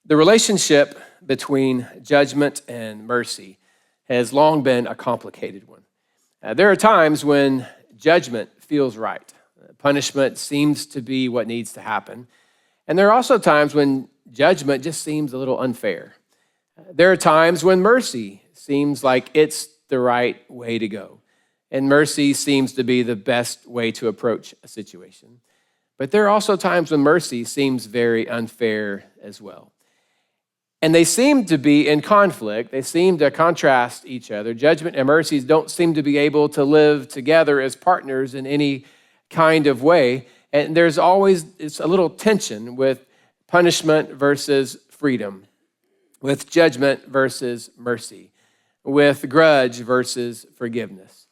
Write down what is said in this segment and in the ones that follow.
The relationship between judgment and mercy has long been a complicated one. There are times when judgment feels right. Punishment seems to be what needs to happen. And there are also times when judgment just seems a little unfair. There are times when mercy seems like it's the right way to go. And mercy seems to be the best way to approach a situation. But there are also times when mercy seems very unfair as well. And they seem to be in conflict. They seem to contrast each other. Judgment and mercy don't seem to be able to live together as partners in any kind of way. And there's always it's a little tension with punishment versus freedom, with judgment versus mercy, with grudge versus forgiveness.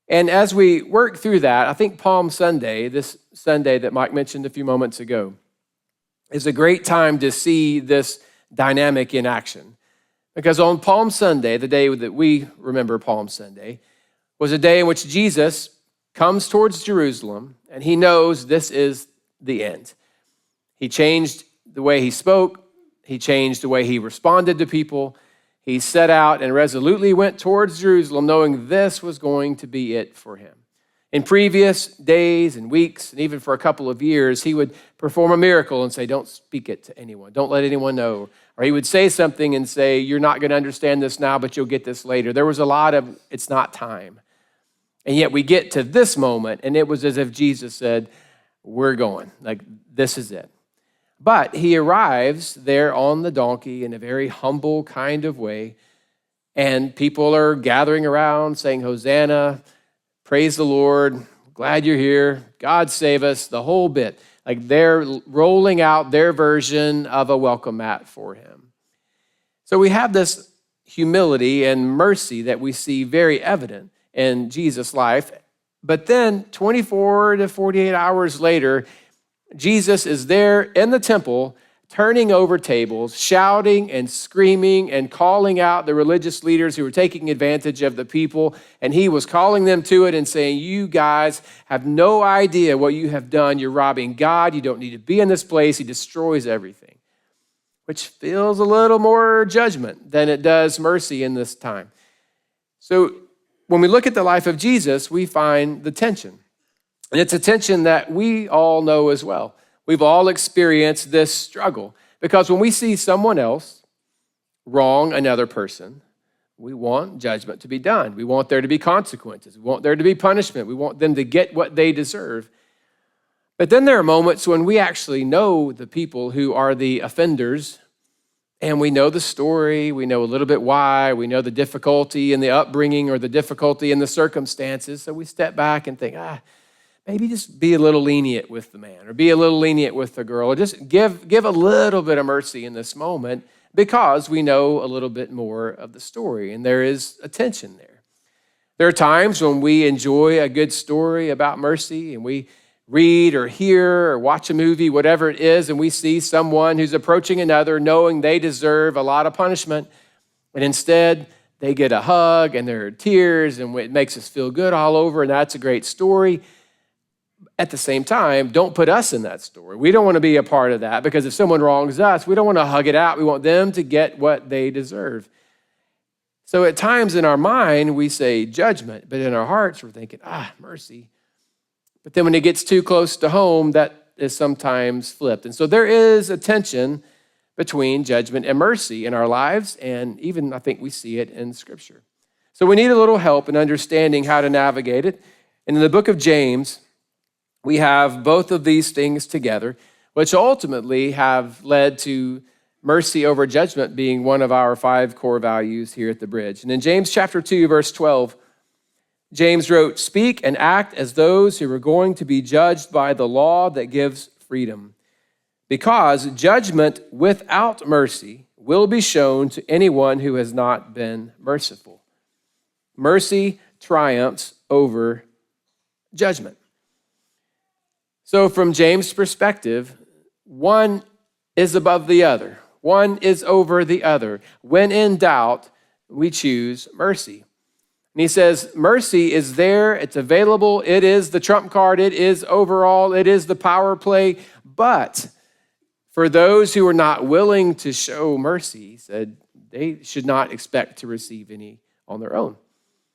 And as we work through that, I think Palm Sunday, this Sunday that Mike mentioned a few moments ago, is a great time to see this dynamic in action. Because on Palm Sunday, the day that we remember Palm Sunday, was a day in which Jesus comes towards Jerusalem, and he knows this is the end. He changed the way he spoke. He changed the way he responded to people. He set out and resolutely went towards Jerusalem, knowing this was going to be it for him. In previous days and weeks, and even for a couple of years, he would perform a miracle and say, don't speak it to anyone. Don't let anyone know. Or he would say something and say, you're not going to understand this now, but you'll get this later. There was a lot of, it's not time. And yet we get to this moment, and it was as if Jesus said, we're going. Like, this is it. But he arrives there on the donkey in a very humble kind of way, and people are gathering around saying, Hosanna, praise the Lord, glad you're here, God save us, the whole bit. Like they're rolling out their version of a welcome mat for him. So we have this humility and mercy that we see very evident in Jesus' life. But then 24 to 48 hours later, Jesus is there in the temple, turning over tables, shouting and screaming and calling out the religious leaders who were taking advantage of the people. And he was calling them to it and saying, you guys have no idea what you have done. You're robbing God. You don't need to be in this place. He destroys everything, which feels a little more judgment than it does mercy in this time. So when we look at the life of Jesus, we find the tension. And it's a tension that we all know as well. We've all experienced this struggle because when we see someone else wrong another person, we want judgment to be done. We want there to be consequences. We want there to be punishment. We want them to get what they deserve. But then there are moments when we actually know the people who are the offenders, and we know the story. We know a little bit why. We know the difficulty in the upbringing or the difficulty in the circumstances. So we step back and think, maybe just be a little lenient with the man or be a little lenient with the girl or just give a little bit of mercy in this moment because we know a little bit more of the story and there is a tension there. There are times when we enjoy a good story about mercy and we read or hear or watch a movie, whatever it is, and we see someone who's approaching another knowing they deserve a lot of punishment and instead they get a hug and there are tears and it makes us feel good all over and that's a great story. At the same time, don't put us in that story. We don't want to be a part of that because if someone wrongs us, we don't want to hug it out. We want them to get what they deserve. So at times in our mind, we say judgment, but in our hearts, we're thinking, mercy. But then when it gets too close to home, that is sometimes flipped. And so there is a tension between judgment and mercy in our lives, and even I think we see it in Scripture. So we need a little help in understanding how to navigate it. And in the book of James, we have both of these things together, which ultimately have led to mercy over judgment being one of our 5 core values here at the Bridge. And in James chapter 2, verse 12, James wrote, "Speak and act as those who are going to be judged by the law that gives freedom, because judgment without mercy will be shown to anyone who has not been merciful." Mercy triumphs over judgment. So from James' perspective, one is above the other. One is over the other. When in doubt, we choose mercy. And he says, mercy is there, it's available, it is the trump card, it is overall, it is the power play, but For those who are not willing to show mercy, he said, they should not expect to receive any on their own.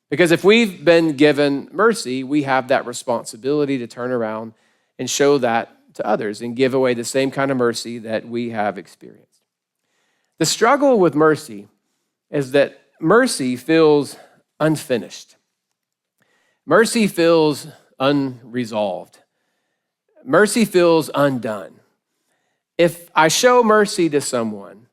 Because if we've been given mercy, we have that responsibility to turn around and show that to others and give away the same kind of mercy that we have experienced. The struggle with mercy is that mercy feels unfinished. Mercy feels unresolved. Mercy feels undone. If I show mercy to someone,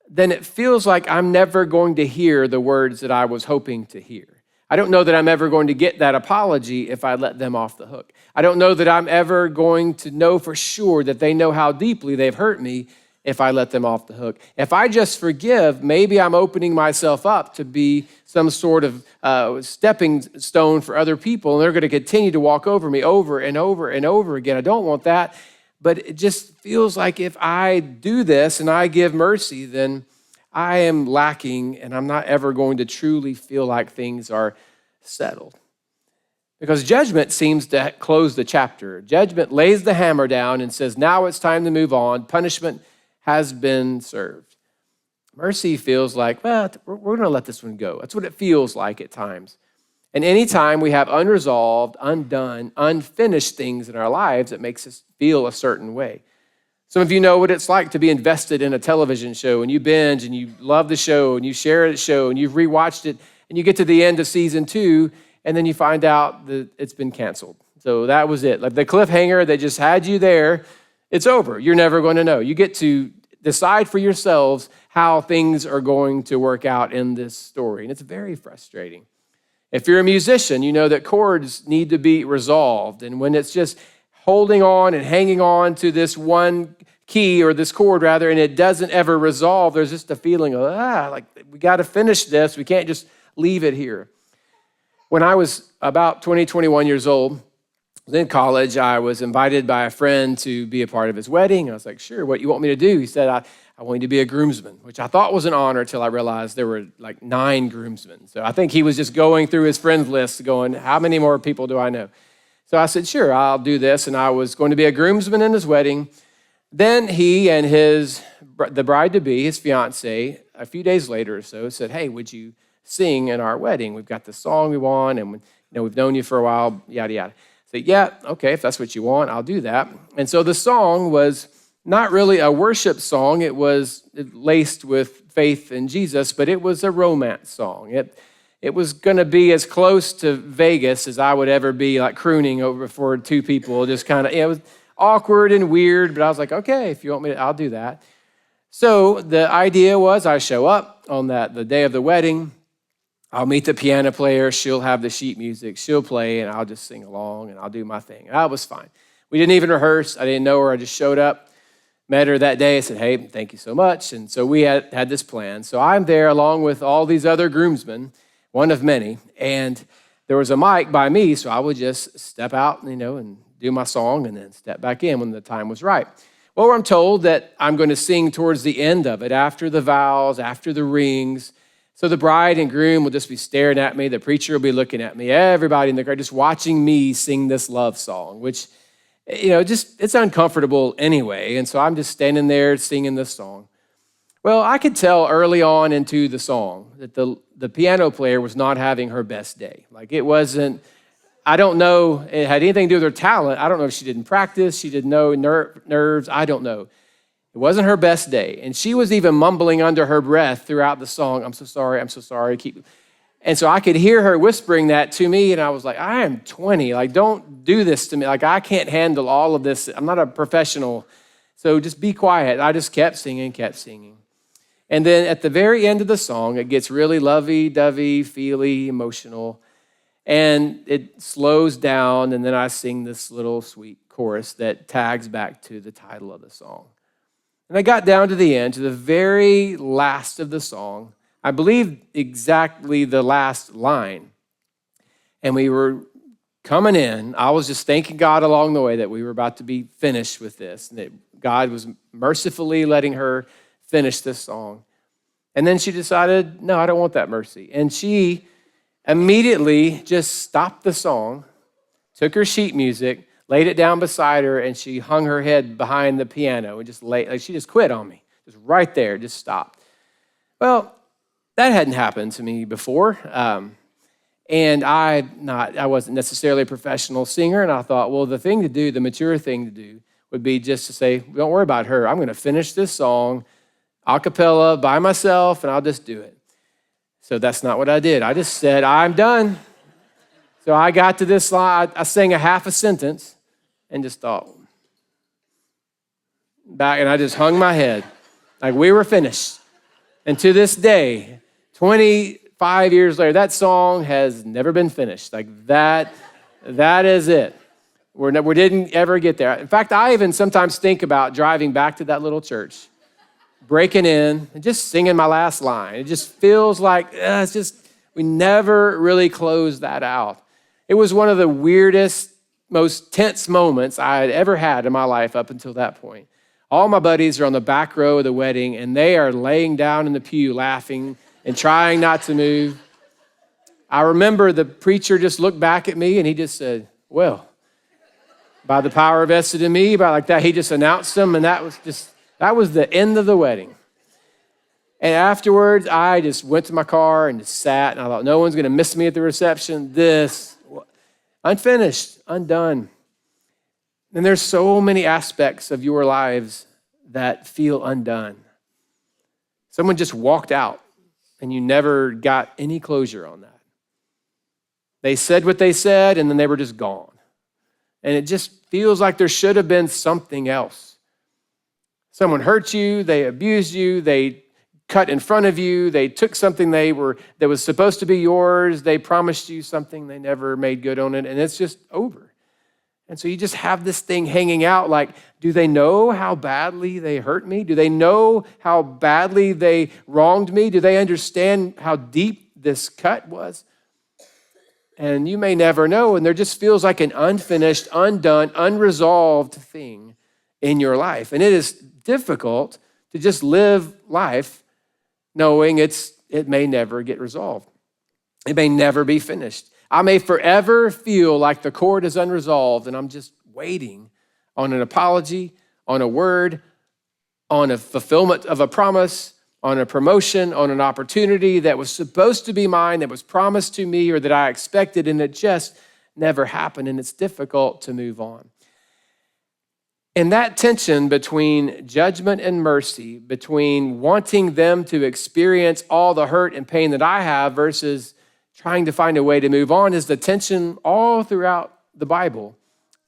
then it feels like I'm never going to hear the words that I was hoping to hear. I don't know that I'm ever going to get that apology if I let them off the hook. I don't know that I'm ever going to know for sure that they know how deeply they've hurt me if I let them off the hook. If I just forgive, maybe I'm opening myself up to be some sort of stepping stone for other people, and they're going to continue to walk over me over and over and over again. I don't want that. But it just feels like if I do this and I give mercy, then I am lacking and I'm not ever going to truly feel like things are settled. Because judgment seems to close the chapter. Judgment lays the hammer down and says, now it's time to move on. Punishment has been served. Mercy feels like, well, we're going to let this one go. That's what it feels like at times. And anytime we have unresolved, undone, unfinished things in our lives, it makes us feel a certain way. Some of you know what it's like to be invested in a television show, and you binge and you love the show and you share the show and you've rewatched it and you get to the end of season 2 and then you find out that it's been canceled. So that was it. Like the cliffhanger that just had you there, it's over. You're never going to know. You get to decide for yourselves how things are going to work out in this story, and it's very frustrating. If you're a musician, you know that chords need to be resolved. And when it's just holding on and hanging on to this one key or this chord rather, and it doesn't ever resolve, there's just a feeling of, like we got to finish this. We can't just leave it here. When I was about 20, 21 years old, in college, I was invited by a friend to be a part of his wedding. I was like, sure, what you want me to do? He said, I want you to be a groomsman, which I thought was an honor until I realized there were like 9 groomsmen. So I think he was just going through his friends list going, how many more people do I know? So I said, sure, I'll do this. And I was going to be a groomsman in his wedding. Then he and the bride-to-be, his fiance, a few days later or so said, hey, would you sing in our wedding? We've got the song we want, and we've known you for a while, yada, yada. I said, yeah, okay, if that's what you want, I'll do that. And so the song was not really a worship song. It was laced with faith in Jesus, but it was a romance song. It was going to be as close to Vegas as I would ever be, like crooning over for 2 people. Just kind of, it was awkward and weird, but I was like, okay, if you want me to, I'll do that. So the idea was I show up on the day of the wedding. I'll meet the piano player. She'll have the sheet music. She'll play, and I'll just sing along, and I'll do my thing. And that was fine. We didn't even rehearse. I didn't know her. I just showed up, met her that day. I said, hey, thank you so much. And so we had this plan. So I'm there along with all these other groomsmen, one of many, and there was a mic by me, so I would just step out, and do my song and then step back in when the time was right. Well, I'm told that I'm going to sing towards the end of it, after the vows, after the rings. So the bride and groom will just be staring at me. The preacher will be looking at me. Everybody in the crowd just watching me sing this love song, which, it's uncomfortable anyway. And so I'm just standing there singing this song. Well, I could tell early on into the song that the piano player was not having her best day. Like it wasn't, I don't know, it had anything to do with her talent. I don't know if she didn't practice, she didn't know nerves, I don't know. It wasn't her best day. And she was even mumbling under her breath throughout the song, I'm so sorry, And so I could hear her whispering that to me, and I was like, I am 20. Like, don't do this to me. Like, I can't handle all of this. I'm not a professional. So just be quiet. I just kept singing. And then at the very end of the song, it gets really lovey-dovey, feely, emotional. And it slows down, and then I sing this little sweet chorus that tags back to the title of the song. And I got down to the end, to the very last of the song. I believe exactly the last line. And we were coming in. I was just thanking God along the way that we were about to be finished with this, and that God was mercifully letting her finish this song. And then she decided, no, I don't want that mercy. And she immediately just stopped the song, took her sheet music, laid it down beside her, and she hung her head behind the piano and just she just quit on me, just right there, just stopped. Well, that hadn't happened to me before. And I wasn't necessarily a professional singer, and I thought, well, the thing to do, the mature thing to do, would be just to say, don't worry about her. I'm going to finish this song a cappella by myself, and I'll just do it. So that's not what I did. I just said, I'm done. So I got to this line. I sang a half a sentence and just thought, back, and I just hung my head like we were finished. And to this day, 25 years later, that song has never been finished. Like that is it. We didn't ever get there. In fact, I even sometimes think about driving back to that little church, breaking in and just singing my last line. It just feels like we never really closed that out. It was one of the weirdest, most tense moments I had ever had in my life up until that point. All my buddies are on the back row of the wedding, and they are laying down in the pew laughing and trying not to move. I remember the preacher just looked back at me and he just said, well, by the power vested in me, by like that, he just announced them, and that was the end of the wedding. And afterwards, I just went to my car and just sat, and I thought, no one's going to miss me at the reception. Unfinished, undone. And there's so many aspects of your lives that feel undone. Someone just walked out, and you never got any closure on that. They said what they said, and then they were just gone. And it just feels like there should have been something else. Someone hurt you, they abused you, they cut in front of you, they took something that was supposed to be yours, they promised you something, they never made good on it, and it's just over. And so you just have this thing hanging out like, do they know how badly they hurt me? Do they know how badly they wronged me? Do they understand how deep this cut was? And you may never know, and there just feels like an unfinished, undone, unresolved thing in your life. And it is difficult to just live life knowing it may never get resolved. It may never be finished. I may forever feel like the chord is unresolved, and I'm just waiting on an apology, on a word, on a fulfillment of a promise, on a promotion, on an opportunity that was supposed to be mine, that was promised to me, or that I expected, and it just never happened, and it's difficult to move on. And that tension between judgment and mercy, between wanting them to experience all the hurt and pain that I have versus trying to find a way to move on, is the tension all throughout the Bible.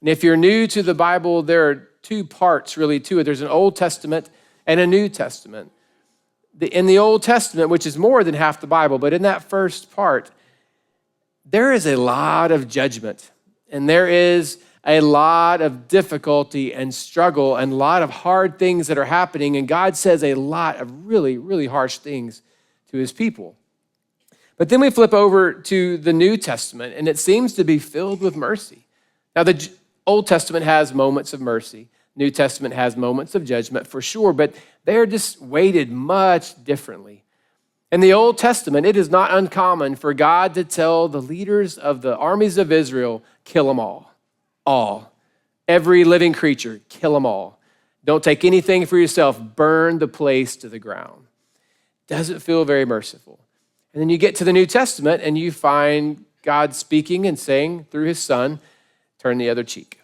And if you're new to the Bible, there are two parts really to it. There's an Old Testament and a New Testament. In the Old Testament, which is more than half the Bible, but in that first part, there is a lot of judgment, and there is a lot of difficulty and struggle and a lot of hard things that are happening, and God says a lot of really, really harsh things to his people. But then we flip over to the New Testament, and it seems to be filled with mercy. Now, the Old Testament has moments of mercy. New Testament has moments of judgment for sure, but they're just weighted much differently. In the Old Testament, it is not uncommon for God to tell the leaders of the armies of Israel, kill them all. Every living creature, kill them all. Don't take anything for yourself, burn the place to the ground. Doesn't feel very merciful. And then you get to the New Testament and you find God speaking and saying through his son, turn the other cheek.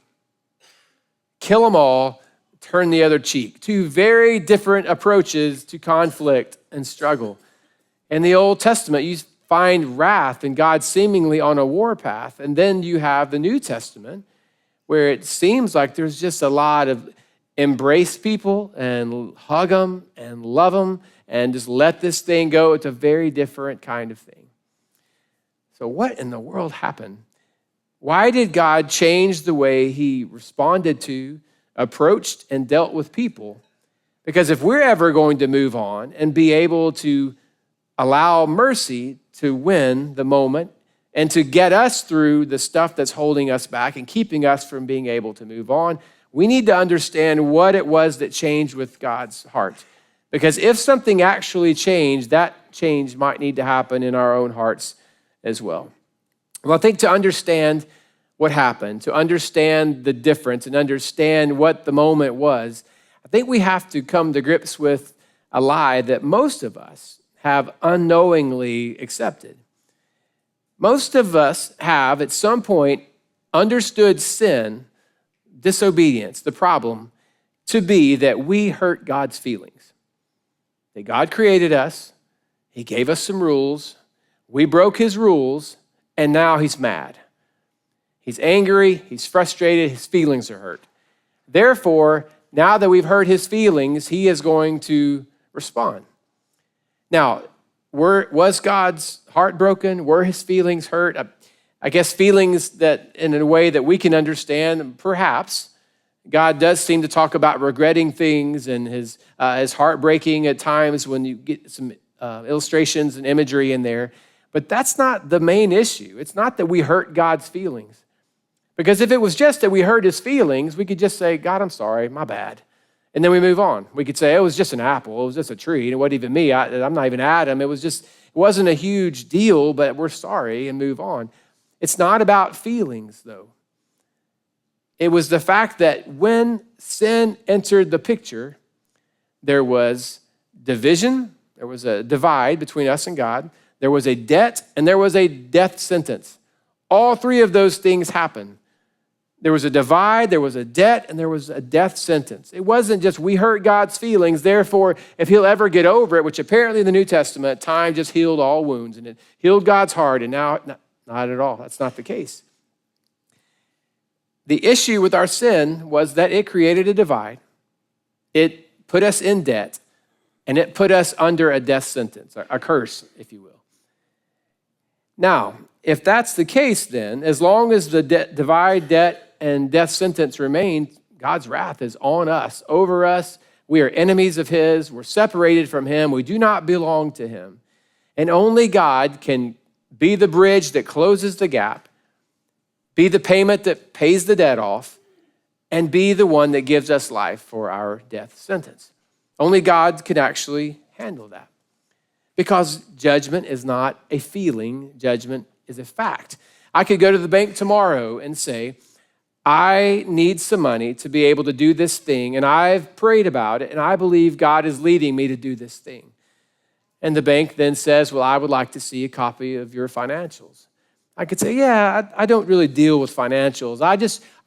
Kill them all, turn the other cheek. Two very different approaches to conflict and struggle. In the Old Testament, you find wrath and God seemingly on a warpath. And then you have the New Testament where it seems like there's just a lot of embrace people and hug them and love them and just let this thing go. It's a very different kind of thing. So what in the world happened? Why did God change the way he responded to, approached, and dealt with people? Because if we're ever going to move on and be able to allow mercy to win the moment and to get us through the stuff that's holding us back and keeping us from being able to move on, we need to understand what it was that changed with God's heart. Because if something actually changed, that change might need to happen in our own hearts as well. Well, I think to understand what happened, to understand the difference and understand what the moment was, I think we have to come to grips with a lie that most of us have unknowingly accepted. Most of us have, at some point, understood sin, disobedience, the problem, to be that we hurt God's feelings. That God created us, He gave us some rules, we broke His rules, and now He's mad. He's angry, He's frustrated, His feelings are hurt. Therefore, now that we've hurt His feelings, He is going to respond. Now, was God's heart broken? Were His feelings hurt? I guess feelings that in a way that we can understand, perhaps. God does seem to talk about regretting things and his heart breaking at times when you get some illustrations and imagery in there. But that's not the main issue. It's not that we hurt God's feelings. Because if it was just that we hurt His feelings, we could just say, God, I'm sorry, my bad. And then we move on. We could say, it was just an apple. It was just a tree. And it wasn't even me. I'm not even Adam. It wasn't a huge deal, but we're sorry and move on. It's not about feelings, though. It was the fact that when sin entered the picture, there was division, there was a divide between us and God, there was a debt, and there was a death sentence. All three of those things happened. There was a divide, there was a debt, and there was a death sentence. It wasn't just we hurt God's feelings, therefore, if He'll ever get over it, which apparently in the New Testament, time just healed all wounds, and it healed God's heart, and now, not at all. That's not the case. The issue with our sin was that it created a divide. It put us in debt, and it put us under a death sentence, a curse, if you will. Now, if that's the case, then, as long as the divide, debt, and death sentence remain, God's wrath is on us, over us. We are enemies of His. We're separated from Him. We do not belong to Him. And only God can be the bridge that closes the gap, be the payment that pays the debt off, and be the one that gives us life for our death sentence. Only God can actually handle that. Because judgment is not a feeling, judgment is a fact. I could go to the bank tomorrow and say, I need some money to be able to do this thing, and I've prayed about it, and I believe God is leading me to do this thing. And the bank then says, well, I would like to see a copy of your financials. I could say, yeah, I don't really deal with financials.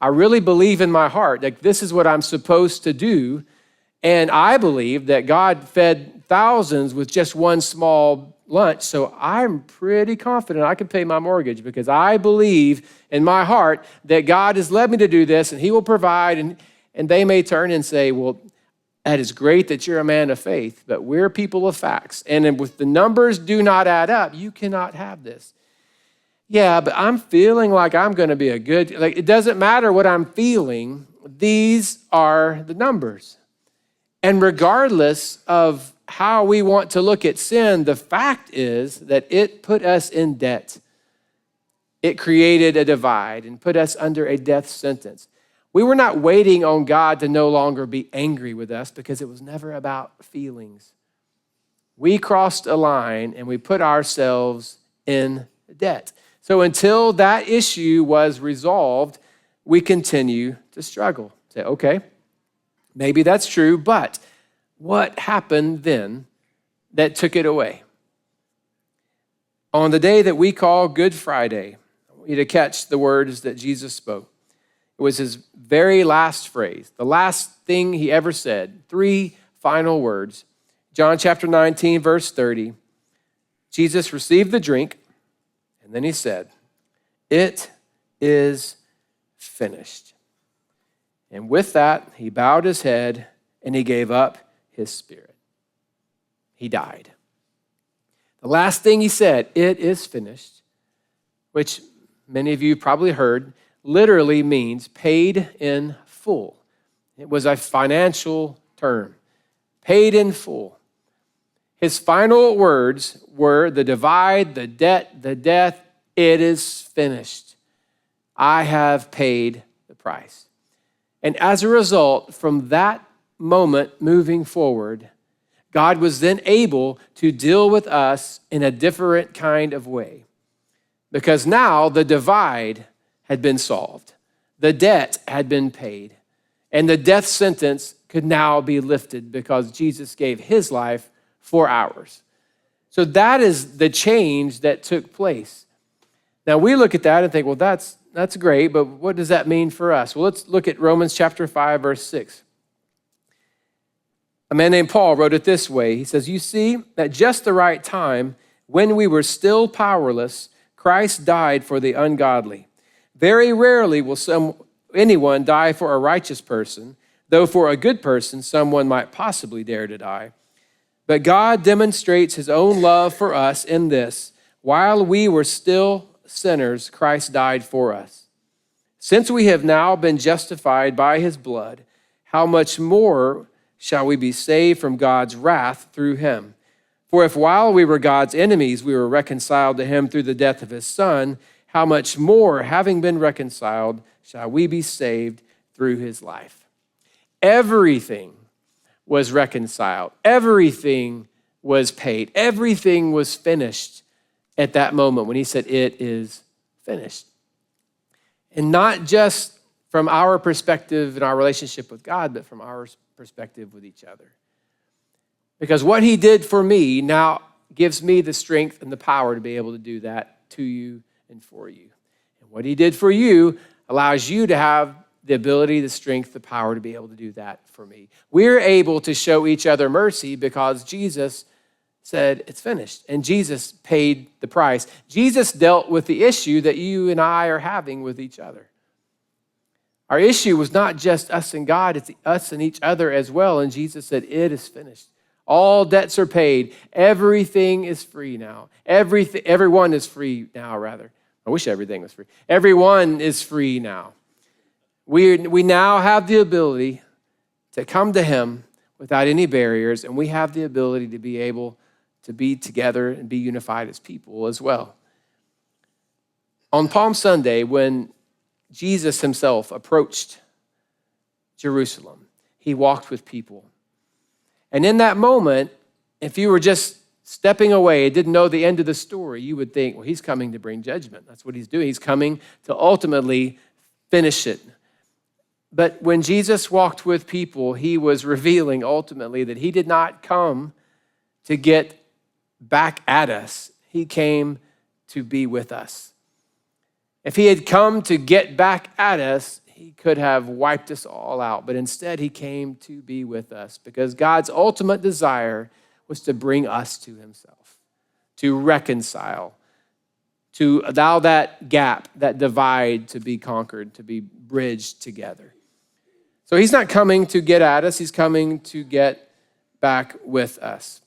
I really believe in my heart that this is what I'm supposed to do. And I believe that God fed thousands with just one small lunch. So I'm pretty confident I can pay my mortgage because I believe in my heart that God has led me to do this and He will provide. And they may turn and say, well, that is great that you're a man of faith, but we're people of facts. And if the numbers do not add up, you cannot have this. Yeah, but I'm feeling like I'm going to be it doesn't matter what I'm feeling. These are the numbers. And regardless of how we want to look at sin, the fact is that it put us in debt. It created a divide and put us under a death sentence. We were not waiting on God to no longer be angry with us because it was never about feelings. We crossed a line and we put ourselves in debt. So until that issue was resolved, we continue to struggle. Say, okay, maybe that's true, but what happened then that took it away? On the day that we call Good Friday, I want you to catch the words that Jesus spoke. It was His very last phrase, the last thing He ever said, 3 final words. John chapter 19, verse 30. Jesus received the drink, and then He said, "It is finished." And with that, He bowed His head and He gave up His spirit. He died. The last thing He said, "It is finished," which many of you probably heard, literally means paid in full. It was a financial term, paid in full. His final words were the divide, the debt, the death. It is finished. I have paid the price. And as a result, from that moment moving forward, God was then able to deal with us in a different kind of way. Because now the divide had been solved. The debt had been paid. And the death sentence could now be lifted because Jesus gave his life for ours. So that is the change that took place. Now we look at that and think, well, that's great, but what does that mean for us? Well, let's look at Romans chapter 5, verse 6. A man named Paul wrote it this way. He says, "You see, at just the right time, when we were still powerless, Christ died for the ungodly. Very rarely will anyone die for a righteous person, though for a good person, someone might possibly dare to die. But God demonstrates his own love for us in this: while we were still sinners, Christ died for us. Since we have now been justified by his blood, how much more shall we be saved from God's wrath through him? For if while we were God's enemies, we were reconciled to him through the death of his Son, how much more, having been reconciled, shall we be saved through his life?" Everything was reconciled. Everything was paid. Everything was finished at that moment when he said, "It is finished." And not just from our perspective in our relationship with God, but from our perspective with each other. Because what he did for me now gives me the strength and the power to be able to do that to you and for you. And what he did for you allows you to have the ability, the strength, the power to be able to do that for me. We're able to show each other mercy because Jesus said it's finished, and Jesus paid the price. Jesus dealt with the issue that you and I are having with each other. Our issue was not just us and God, it's us and each other as well, and Jesus said, "It is finished. All debts are paid. Everything is free now. Everyone is free now, rather. I wish everything was free. Everyone is free now. We now have the ability to come to him without any barriers, and we have the ability to be able to be together and be unified as people as well. On Palm Sunday, when Jesus himself approached Jerusalem, he walked with people. And in that moment, if you were just stepping away and didn't know the end of the story, you would think, well, he's coming to bring judgment. That's what he's doing. He's coming to ultimately finish it. But when Jesus walked with people, he was revealing ultimately that he did not come to get back at us. He came to be with us. If he had come to get back at us, he could have wiped us all out. But instead, he came to be with us because God's ultimate desire was to bring us to himself, to reconcile, to allow that gap, that divide to be conquered, to be bridged together. So he's not coming to get at us. He's coming to get back with us.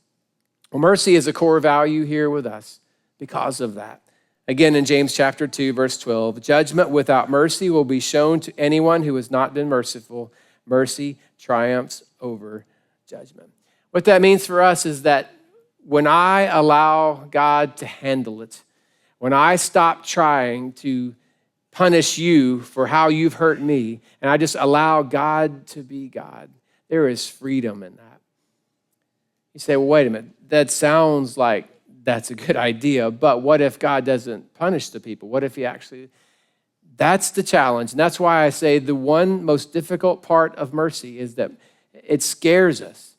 Well, mercy is a core value here with us because of that. Again, in James chapter 2, verse 12, judgment without mercy will be shown to anyone who has not been merciful. Mercy triumphs over judgment. What that means for us is that when I allow God to handle it, when I stop trying to punish you for how you've hurt me, and I just allow God to be God, there is freedom in that. You say, well, wait a minute, that sounds like that's a good idea, but what if God doesn't punish the people? What if he actually... That's the challenge, and that's why I say the one most difficult part of mercy is that it scares us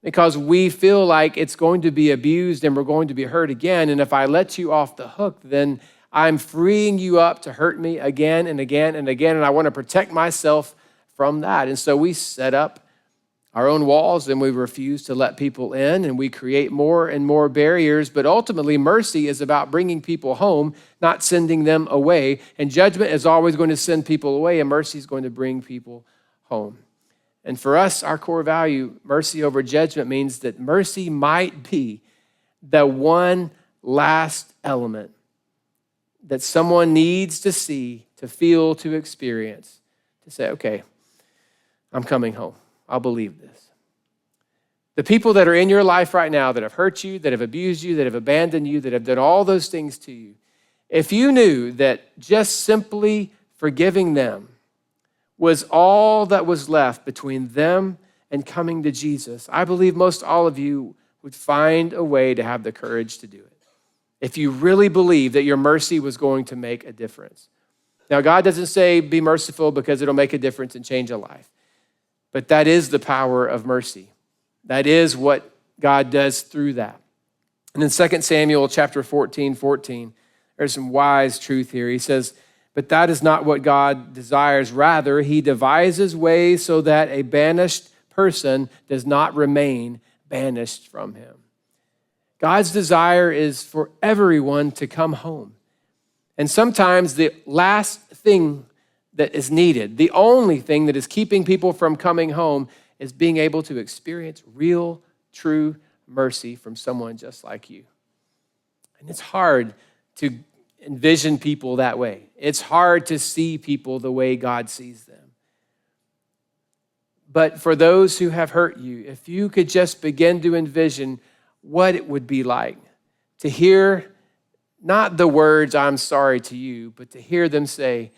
because we feel like it's going to be abused and we're going to be hurt again, and if I let you off the hook, then I'm freeing you up to hurt me again and again and again, and I want to protect myself from that. And so we set up our own walls and we refuse to let people in, and we create more and more barriers. But ultimately, mercy is about bringing people home, not sending them away. And judgment is always going to send people away, and mercy is going to bring people home. And for us, our core value, mercy over judgment, means that mercy might be the one last element that someone needs to see, to feel, to experience, to say, okay, I'm coming home. I'll believe this. The people that are in your life right now that have hurt you, that have abused you, that have abandoned you, that have done all those things to you, if you knew that just simply forgiving them was all that was left between them and coming to Jesus, I believe most all of you would find a way to have the courage to do it. If you really believe that your mercy was going to make a difference. Now, God doesn't say be merciful because it'll make a difference and change a life. But that is the power of mercy. That is what God does through that. And in 2 Samuel chapter 14, there's some wise truth here. He says, but that is not what God desires. Rather, he devises ways so that a banished person does not remain banished from him. God's desire is for everyone to come home. And sometimes the last thing that is needed, the only thing that is keeping people from coming home, is being able to experience real, true mercy from someone just like you. And it's hard to envision people that way. It's hard to see people the way God sees them. But for those who have hurt you, if you could just begin to envision what it would be like to hear not the words, I'm sorry to you, but to hear them say,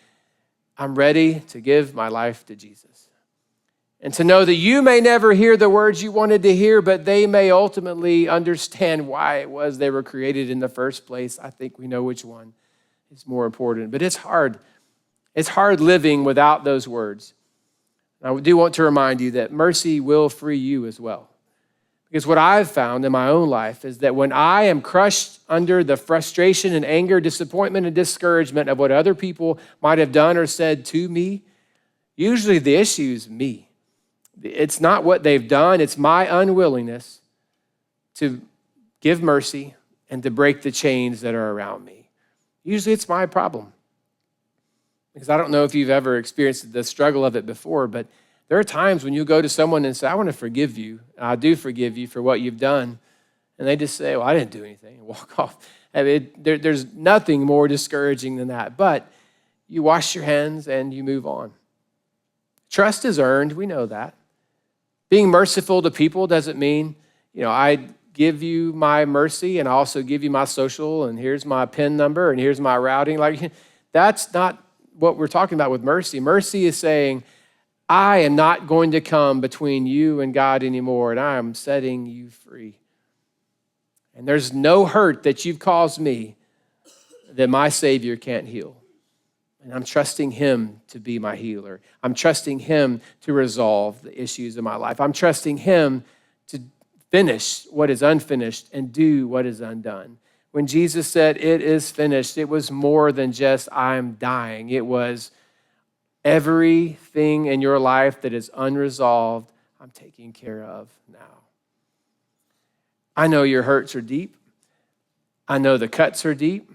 I'm ready to give my life to Jesus. And to know that you may never hear the words you wanted to hear, but they may ultimately understand why it was they were created in the first place. I think we know which one is more important. But it's hard. It's hard living without those words. I do want to remind you that mercy will free you as well. Because what I've found in my own life is that when I am crushed under the frustration and anger, disappointment and discouragement of what other people might have done or said to me, usually the issue is me. It's not what they've done. It's my unwillingness to give mercy and to break the chains that are around me. Usually it's my problem. Because I don't know if you've ever experienced the struggle of it before, but there are times when you go to someone and say, I want to forgive you. I do forgive you for what you've done. And they just say, well, I didn't do anything, and walk off. I mean, there's nothing more discouraging than that. But you wash your hands and you move on. Trust is earned. We know that. Being merciful to people doesn't mean, I give you my mercy and I also give you my social and here's my PIN number and here's my routing. Like, that's not what we're talking about with mercy. Mercy is saying, I am not going to come between you and God anymore, and I am setting you free. And there's no hurt that you've caused me that my Savior can't heal. And I'm trusting him to be my healer. I'm trusting him to resolve the issues of my life. I'm trusting him to finish what is unfinished and do what is undone. When Jesus said, it is finished, it was more than just I'm dying. It was everything in your life that is unresolved, I'm taking care of now. I know your hurts are deep. I know the cuts are deep.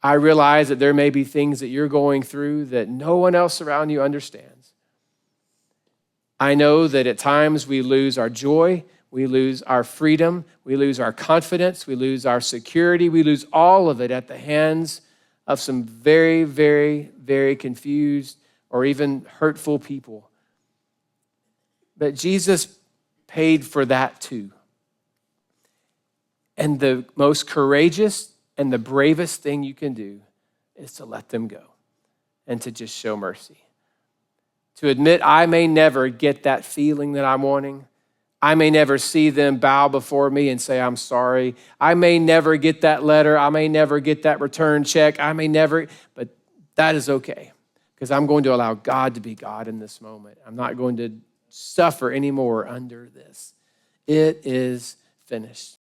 I realize that there may be things that you're going through that no one else around you understands. I know that at times we lose our joy, we lose our freedom, we lose our confidence, we lose our security, we lose all of it at the hands of some very, very, very confused or even hurtful people. But Jesus paid for that too. And the most courageous and the bravest thing you can do is to let them go and to just show mercy. To admit I may never get that feeling that I'm wanting. I may never see them bow before me and say, I'm sorry. I may never get that letter. I may never get that return check. But that is okay because I'm going to allow God to be God in this moment. I'm not going to suffer anymore under this. It is finished.